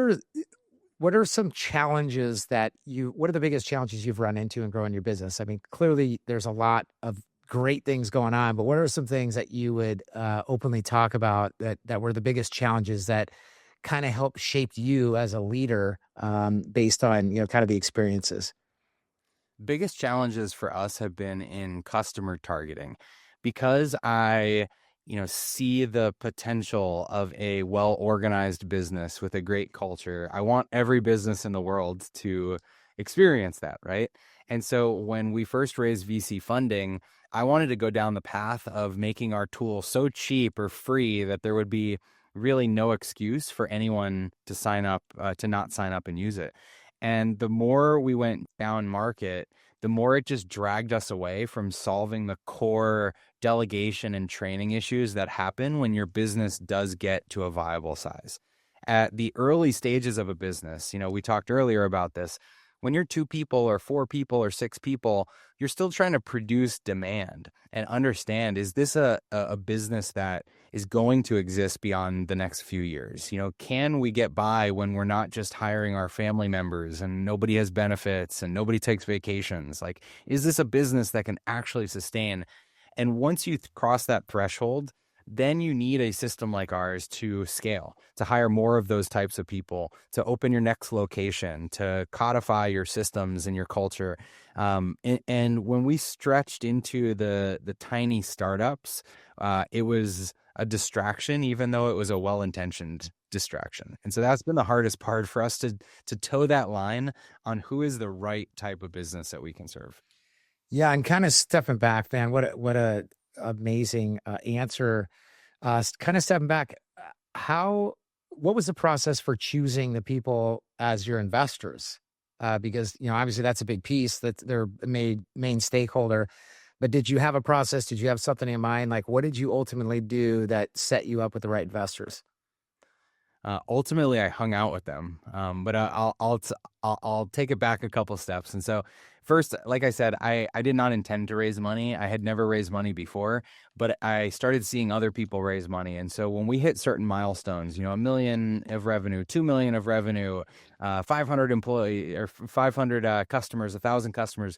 are some challenges what are the biggest challenges you've run into in growing your business? I mean, clearly there's a lot of great things going on, but what are some things that you would openly talk about that were the biggest challenges that kind of helped shape you as a leader based on, kind of the experiences? Biggest challenges for us have been in customer targeting because I see the potential of a well-organized business with a great culture. I want every business in the world to experience that, right? And so when we first raised VC funding, I wanted to go down the path of making our tool so cheap or free that there would be really no excuse for anyone to sign up, to not sign up and use it. And the more we went down market, the more it just dragged us away from solving the core delegation and training issues that happen when your business does get to a viable size. At the early stages of a business, we talked earlier about this. when you're 2 people or 4 people or 6 people, you're still trying to produce demand and understand, is this a business that is going to exist beyond the next few years? Can we get by when we're not just hiring our family members and nobody has benefits and nobody takes vacations? Like, is this a business that can actually sustain? And once you cross that threshold, then you need a system like ours to scale, to hire more of those types of people, to open your next location, to codify your systems and your culture. And when we stretched into the tiny startups, it was a distraction, even though it was a well-intentioned distraction. And so that's been the hardest part for us to toe that line on who is the right type of business that we can serve. Yeah, and kind of stepping back, man, what a amazing answer. Kind of stepping back, what was the process for choosing the people as your investors? Because obviously that's a big piece, that they're main stakeholder. But did you have a process? Did you have something in mind? Like, what did you ultimately do that set you up with the right investors? Ultimately, I hung out with them, but I'll take it back a couple steps. And so, first, like I said, I did not intend to raise money. I had never raised money before, but I started seeing other people raise money. And so, when we hit certain milestones, $1 million of revenue, $2 million of revenue, 500 employee or 500 customers, 1,000 customers,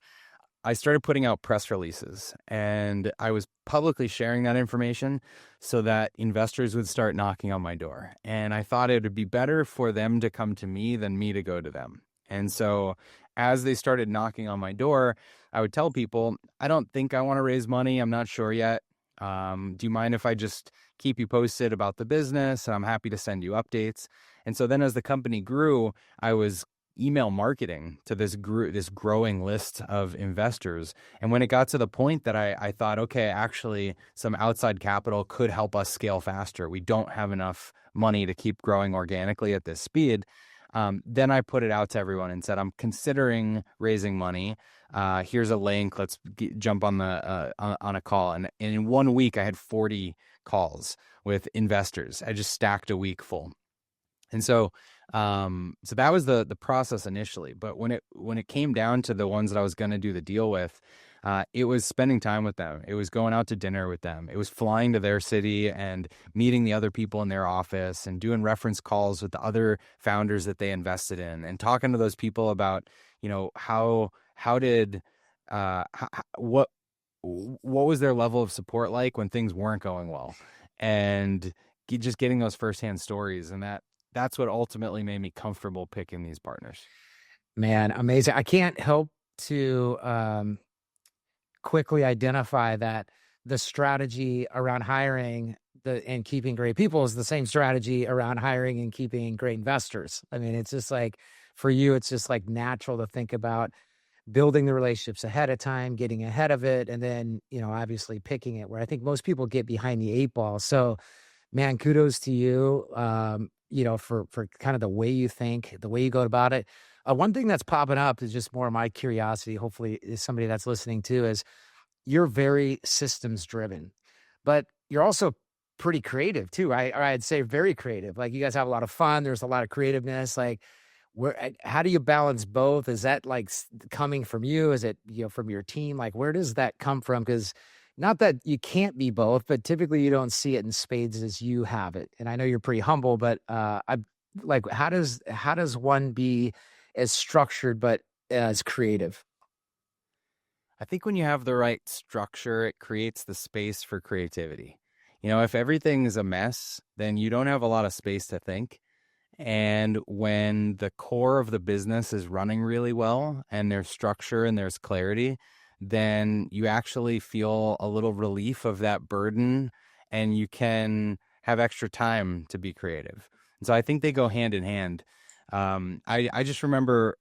I started putting out press releases, and I was publicly sharing that information so that investors would start knocking on my door. And I thought it would be better for them to come to me than me to go to them. And so as they started knocking on my door, I would tell people, I don't think I want to raise money. I'm not sure yet. Do you mind if I just keep you posted about the business? And I'm happy to send you updates. And so then as the company grew, I was email marketing to this growing list of investors. And when it got to the point that I thought, okay, actually some outside capital could help us scale faster. We don't have enough money to keep growing organically at this speed. Then I put it out to everyone and said, I'm considering raising money. Here's a link. Let's jump on a call. And in 1 week, I had 40 calls with investors. I just stacked a week full. And so that was the process initially. But when it came down to the ones that I was going to do the deal with, it was spending time with them. It was going out to dinner with them. It was flying to their city and meeting the other people in their office and doing reference calls with the other founders that they invested in and talking to those people about, what was their level of support like when things weren't going well, and just getting those firsthand stories. And that's what ultimately made me comfortable picking these partners. Man, amazing. I can't help to quickly identify that the strategy around hiring and keeping great people is the same strategy around hiring and keeping great investors. I mean, it's just like, for you, it's just like natural to think about building the relationships ahead of time, getting ahead of it, and then, obviously picking it, where I think most people get behind the 8 ball. So, man, kudos to you, for kind of the way you think, the way you go about it. One thing that's popping up is just more of my curiosity, hopefully is somebody that's listening too, is you're very systems driven, but you're also pretty creative too. I'd say very creative. Like, you guys have a lot of fun. There's a lot of creativeness. Like, how do you balance both? Is that like coming from you? Is it, from your team? Like, where does that come from? Because not that you can't be both, but typically you don't see it in spades as you have it. And I know you're pretty humble, but I like, how does one be as structured but as creative? I think when you have the right structure, it creates the space for creativity. If everything is a mess, then you don't have a lot of space to think. And when the core of the business is running really well and there's structure and there's clarity, then you actually feel a little relief of that burden, and you can have extra time to be creative. And so I think they go hand in hand. I just remember,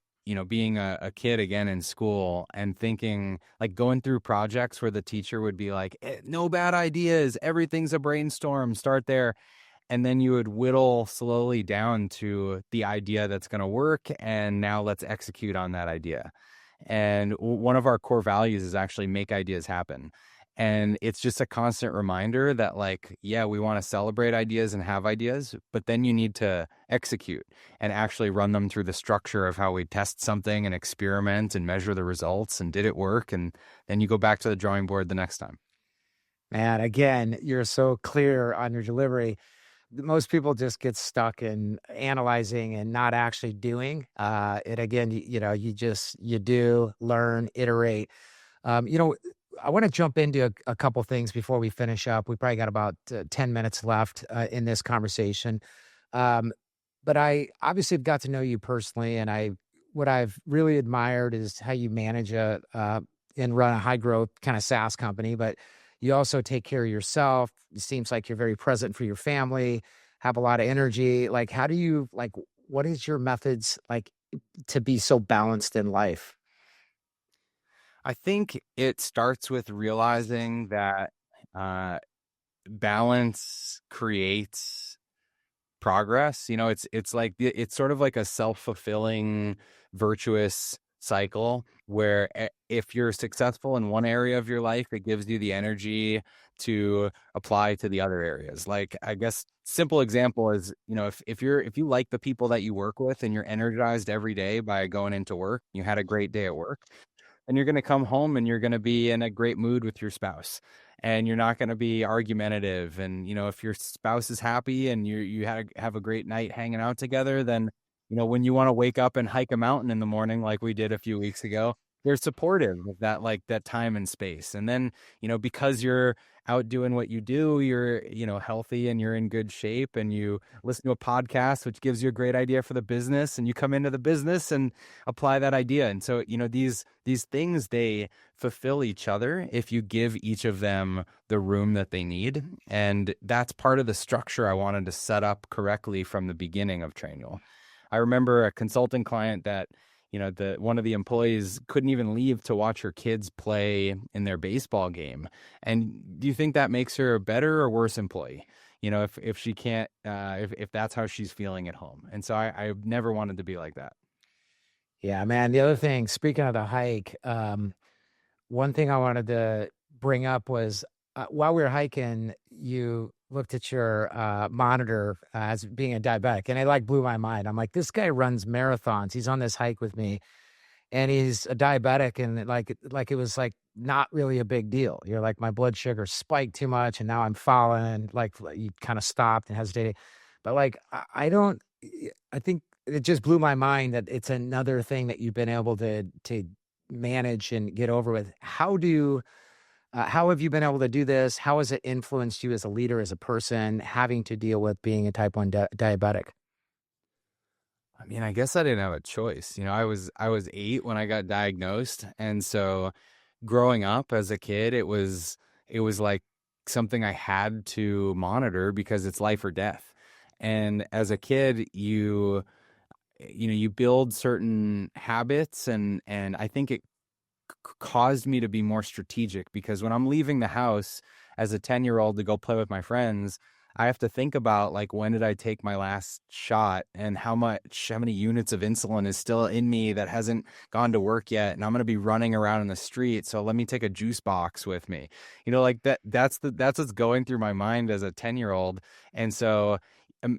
being a kid again in school and thinking, like, going through projects where the teacher would be like, no bad ideas, everything's a brainstorm, start there. And then you would whittle slowly down to the idea that's going to work, and now let's execute on that idea. And one of our core values is actually make ideas happen. And it's just a constant reminder that, like, yeah, we want to celebrate ideas and have ideas, but then you need to execute and actually run them through the structure of how we test something and experiment and measure the results and did it work? And then you go back to the drawing board the next time. Man, again, you're so clear on your delivery. Most people just get stuck in analyzing and not actually doing. And again, you do, learn, iterate. You know, I want to jump into a couple things before we finish up. We probably got about 10 minutes left in this conversation. Um, but I obviously have got to know you personally, and what I've really admired is how you manage and run a high growth kind of SaaS company, but you also take care of yourself. It seems like you're very present for your family, have a lot of energy. Like, how do you what is your methods like to be so balanced in life? I think it starts with realizing that uh, balance creates progress. It's sort of like a self-fulfilling virtuous cycle where if you're successful in one area of your life, it gives you the energy to apply to the other areas. Like, I guess simple example is, if you like the people that you work with and you're energized every day by going into work, you had a great day at work, and you're going to come home and you're going to be in a great mood with your spouse, and you're not going to be argumentative. And if your spouse is happy and have a great night hanging out together, then when you want to wake up and hike a mountain in the morning like we did a few weeks ago, they're supportive of that, like that time and space. And then because you're out doing what you do, you're healthy and you're in good shape, and you listen to a podcast which gives you a great idea for the business, and you come into the business and apply that idea. And so these things, they fulfill each other if you give each of them the room that they need. And that's part of the structure I wanted to set up correctly from the beginning of Trainual. I remember a consulting client that one of the employees couldn't even leave to watch her kids play in their baseball game. And do you think that makes her a better or worse employee? If she can't, if that's how she's feeling at home. And so I never wanted to be like that. Yeah, man. The other thing, speaking of the hike, one thing I wanted to bring up was while we were hiking, you looked at your monitor as being a diabetic, and it blew my mind. I'm like, this guy runs marathons. He's on this hike with me, and he's a diabetic, and it was not really a big deal. You're like, my blood sugar spiked too much, and now I'm falling. Like you kind of stopped and hesitated, but I don't. I think it just blew my mind that it's another thing that you've been able to manage and get over with. How have you been able to do this? How has it influenced you as a leader, as a person, having to deal with being a type 1 diabetic? I mean, I guess I didn't have a choice. I was 8 when I got diagnosed, and so growing up as a kid, it was like something I had to monitor because it's life or death. And as a kid, you build certain habits, and I think it caused me to be more strategic, because when I'm leaving the house as a 10-year-old to go play with my friends, I have to think about, like, when did I take my last shot, and how many units of insulin is still in me that hasn't gone to work yet, and I'm going to be running around in the street, so let me take a juice box with me. Like that's what's going through my mind as a 10-year-old. And so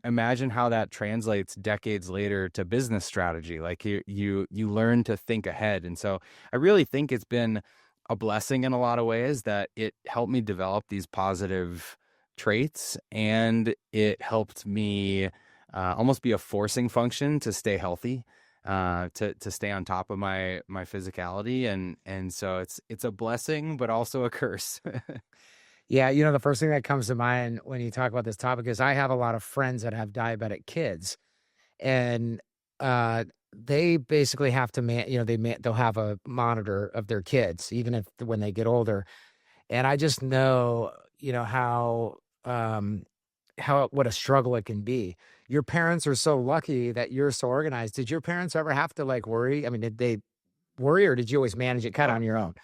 imagine how that translates decades later to business strategy. Like you learn to think ahead. And so I really think it's been a blessing in a lot of ways that it helped me develop these positive traits, and it helped me almost be a forcing function to stay healthy, to stay on top of my physicality. And so it's a blessing, but also a curse. Yeah, the first thing that comes to mind when you talk about this topic is I have a lot of friends that have diabetic kids, and they basically have to they'll have a monitor of their kids even if when they get older. And I just know, how what a struggle it can be. Your parents are so lucky that you're so organized. Did your parents ever have to worry? I mean, did they worry, or did you always manage it kind of on your own?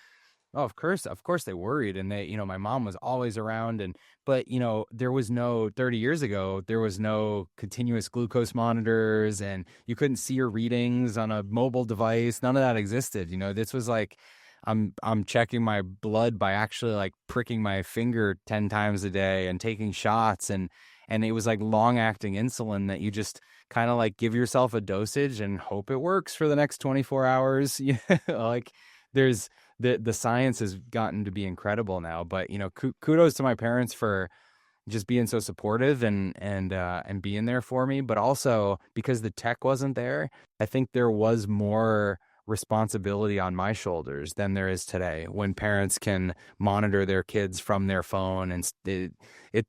Oh, of course they worried. And my mom was always around. But there was 30 years ago, there was no continuous glucose monitors, and you couldn't see your readings on a mobile device. None of that existed. This was like, I'm checking my blood by actually like pricking my finger 10 times a day and taking shots, and it was like long acting insulin that you just kind of like give yourself a dosage and hope it works for the next 24 hours. Yeah, like there's the science has gotten to be incredible now, but kudos to my parents for just being so supportive and being there for me. But also because the tech wasn't there, I think there was more responsibility on my shoulders than there is today when parents can monitor their kids from their phone, and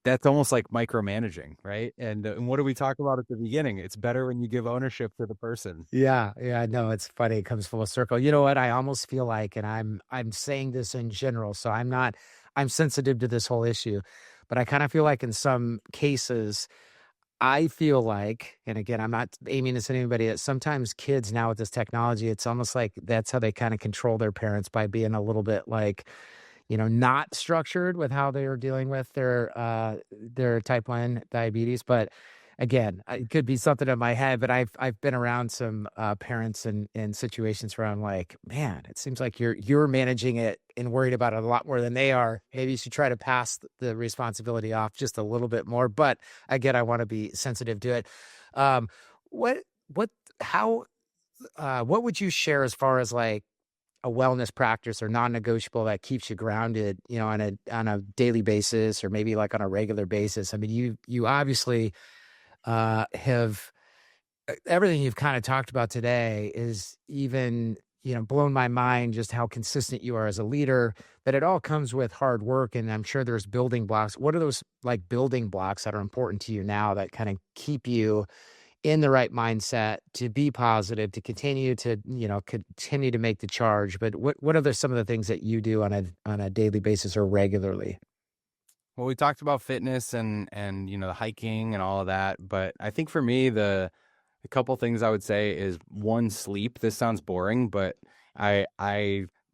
that's almost like micromanaging, right? And what did we talk about at the beginning? It's better when you give ownership to the person. Yeah, yeah, no, it's funny. It comes full circle. You know what? I almost feel like, and I'm saying this in general, so I'm not. I'm sensitive to this whole issue, but I kind of feel like in some cases, I feel like, and again, I'm not aiming this at anybody, that sometimes kids now with this technology, it's almost like that's how they kind of control their parents by being a little bit like, not structured with how they are dealing with their type 1 diabetes. But again, it could be something in my head, but I've been around some parents in situations where I'm like, man, it seems like you're managing it and worried about it a lot more than they are. Maybe you should try to pass the responsibility off just a little bit more. But again, I want to be sensitive to it. Um, what what how what would you share as far as like a wellness practice or non-negotiable that keeps you grounded, on a daily basis or maybe like on a regular basis? I mean, you obviously have everything you've kind of talked about today is even, blown my mind just how consistent you are as a leader, but it all comes with hard work. And I'm sure there's building blocks. What are those like building blocks that are important to you now that kind of keep you in the right mindset to be positive, to continue to make the charge? But what are some of the things that you do on a daily basis or regularly? Well, we talked about fitness and the hiking and all of that, but I think for me a couple things I would say is one, sleep. This sounds boring, but I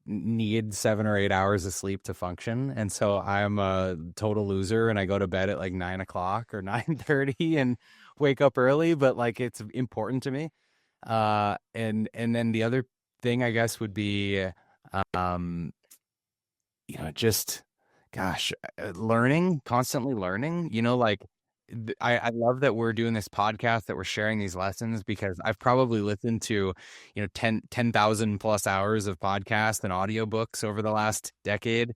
need 7 or 8 hours of sleep to function, and so I'm a total loser, and I go to bed at like 9 o'clock or 9:30 and wake up early, but like it's important to me. And then the other thing I guess would be, um, just gosh, constantly learning. Like I love that we're doing this podcast, that we're sharing these lessons, because I've probably listened to, 10,000 plus hours of podcasts and audiobooks over the last decade.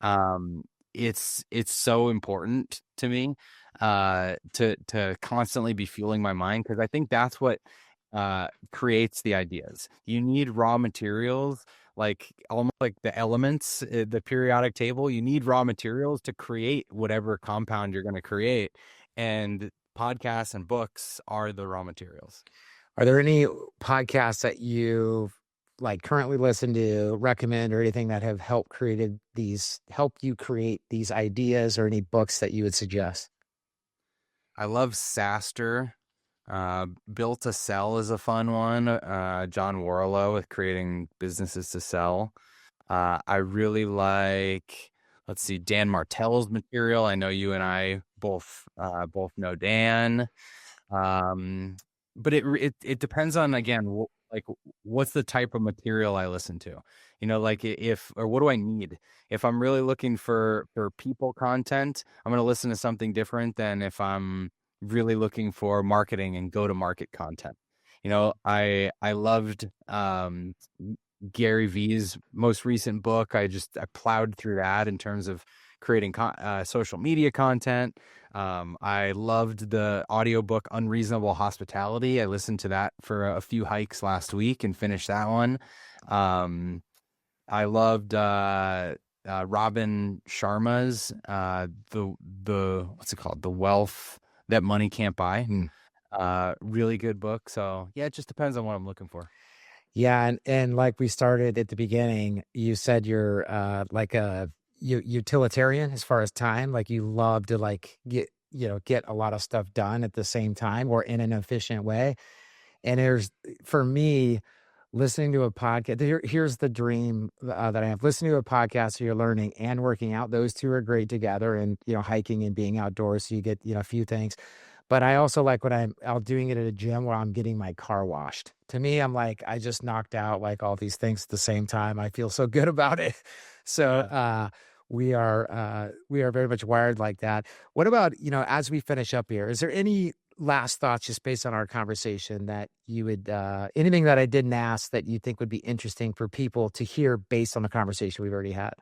Um, it's so important to me to constantly be fueling my mind, because I think that's what creates the ideas. You need raw materials, like almost like the elements, the periodic table. You need raw materials to create whatever compound you're going to create, and podcasts and books are the raw materials. Are there any podcasts that you like currently listen to, recommend, or anything that have helped you create these ideas, or any books that you would suggest? I love SaaSter. Built to Sell is a fun one. John Warlow with Creating Businesses to Sell. I really like, let's see, Dan Martell's material. I know you and I both know Dan. But it depends on, again, like what's the type of material I listen to. Like or what do I need? If I'm really looking for people content, I'm going to listen to something different than if I'm really looking for marketing and go to market content. I loved Gary Vee's most recent book. I plowed through that in terms of creating social media content. I loved the audiobook Unreasonable Hospitality. I listened to that for a few hikes last week and finished that one. I loved Robin Sharma's the what's it called? The Wealth That Money Can't Buy. Really good book. So yeah, it just depends on what I'm looking for. Yeah, and like we started at the beginning, you said you're like a utilitarian as far as time. Like you love to like get a lot of stuff done at the same time or in an efficient way. And for me, listening to a podcast, here's the dream that I have. Listening to a podcast, so you're learning and working out. Those two are great together, and hiking and being outdoors, so you get a few things. But I also like when I'll doing it at a gym where I'm getting my car washed. To me, I'm like, I just knocked out like all these things at the same time. I feel so good about it. So we are very much wired like that. What about, as we finish up here, is there any last thoughts just based on our conversation that you would anything that I didn't ask that you think would be interesting for people to hear based on the conversation we've already had?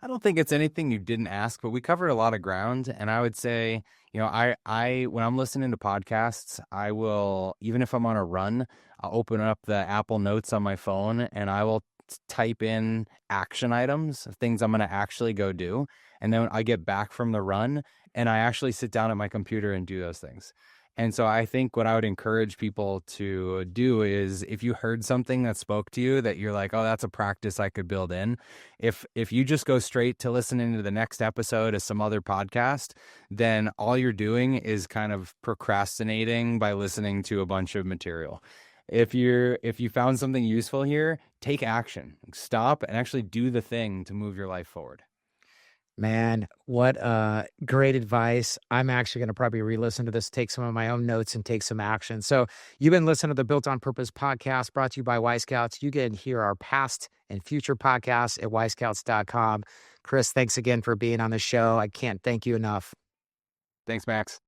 I don't think it's anything you didn't ask, but we covered a lot of ground. And I would say, when I'm listening to podcasts, I will, even if I'm on a run, I'll open up the Apple Notes on my phone and I will type in action items, things I'm going to actually go do. And then I get back from the run and I actually sit down at my computer and do those things. And so I think what I would encourage people to do is if you heard something that spoke to you that you're like, oh, that's a practice I could build in. If you just go straight to listening to the next episode of some other podcast, then all you're doing is kind of procrastinating by listening to a bunch of material. If you found something useful here, take action. Stop and actually do the thing to move your life forward. Man, what great advice. I'm actually going to probably re-listen to this, take some of my own notes and take some action. So you've been listening to the Built on Purpose podcast brought to you by Y Scouts. You can hear our past and future podcasts at yscouts.com. Chris, thanks again for being on the show. I can't thank you enough. Thanks, Max.